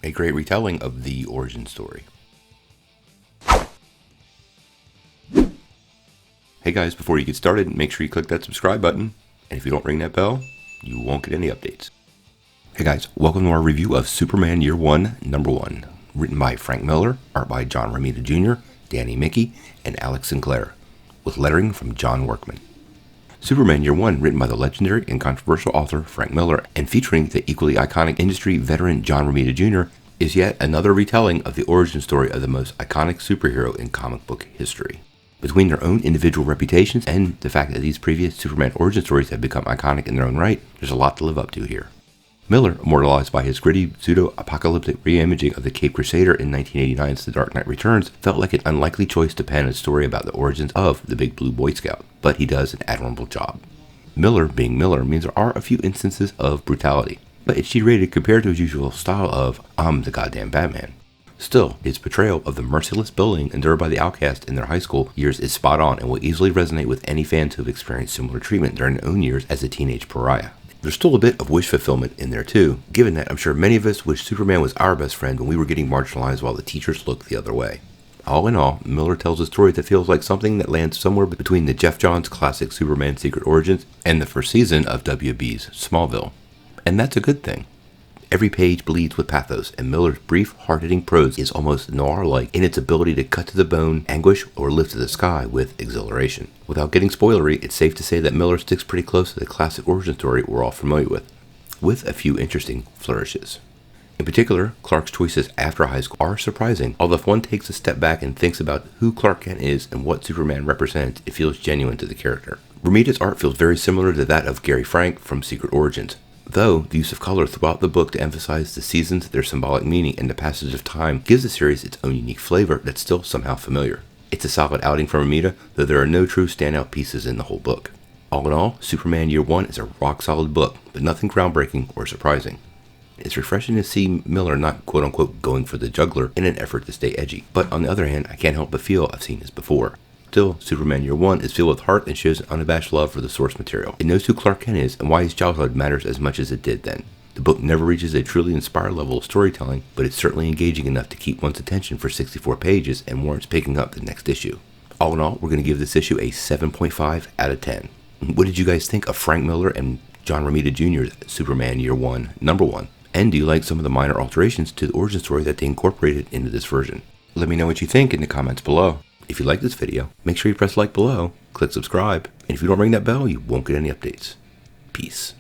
a great retelling of the origin story. Hey guys, before you get started, make sure you click that subscribe button, and if you don't ring that bell, you won't get any updates. Hey guys, welcome to our review of Superman Year 1, Number 1, written by Frank Miller, art by John Romita Jr., Danny Mickey, and Alex Sinclair, with lettering from John Workman. Superman Year 1, written by the legendary and controversial author Frank Miller and featuring the equally iconic industry veteran John Romita Jr., is yet another retelling of the origin story of the most iconic superhero in comic book history. Between their own individual reputations and the fact that these previous Superman origin stories have become iconic in their own right, there's a lot to live up to here. Miller, immortalized by his gritty, pseudo-apocalyptic re-imaging of the Caped Crusader in 1989's The Dark Knight Returns, felt like an unlikely choice to pen a story about the origins of the Big Blue Boy Scout, but he does an admirable job. Miller being Miller means there are a few instances of brutality, but it's G-rated compared to his usual style of, I'm the goddamn Batman. Still, his portrayal of the merciless bullying endured by the outcast in their high school years is spot on and will easily resonate with any fans who have experienced similar treatment during their own years as a teenage pariah. There's still a bit of wish fulfillment in there too, given that I'm sure many of us wish Superman was our best friend when we were getting marginalized while the teachers looked the other way. All in all, Miller tells a story that feels like something that lands somewhere between the Jeff Johns classic Superman Secret Origins and the first season of WB's Smallville. And that's a good thing. Every page bleeds with pathos, and Miller's brief, hard-hitting prose is almost noir-like in its ability to cut to the bone, anguish, or lift to the sky with exhilaration. Without getting spoilery, it's safe to say that Miller sticks pretty close to the classic origin story we're all familiar with a few interesting flourishes. In particular, Clark's choices after high school are surprising, although if one takes a step back and thinks about who Clark Kent is and what Superman represents, it feels genuine to the character. Romita's art feels very similar to that of Gary Frank from Secret Origins, though the use of color throughout the book to emphasize the seasons, their symbolic meaning, and the passage of time gives the series its own unique flavor that's still somehow familiar. It's a solid outing from Romita, though there are no true standout pieces in the whole book. All in all, Superman Year 1 is a rock-solid book, but nothing groundbreaking or surprising. It's refreshing to see Miller not quote-unquote going for the juggler in an effort to stay edgy, but on the other hand, I can't help but feel I've seen this before. Still, Superman Year 1 is filled with heart and shows an unabashed love for the source material. It knows who Clark Kent is and why his childhood matters as much as it did then. The book never reaches a truly inspired level of storytelling, but it's certainly engaging enough to keep one's attention for 64 pages and warrants picking up the next issue. All in all, we're going to give this issue a 7.5 out of 10. What did you guys think of Frank Miller and John Romita Jr.'s Superman Year 1, Number 1? And do you like some of the minor alterations to the origin story that they incorporated into this version? Let me know what you think in the comments below. If you like this video, make sure you press like below, click subscribe, and if you don't ring that bell, you won't get any updates. Peace.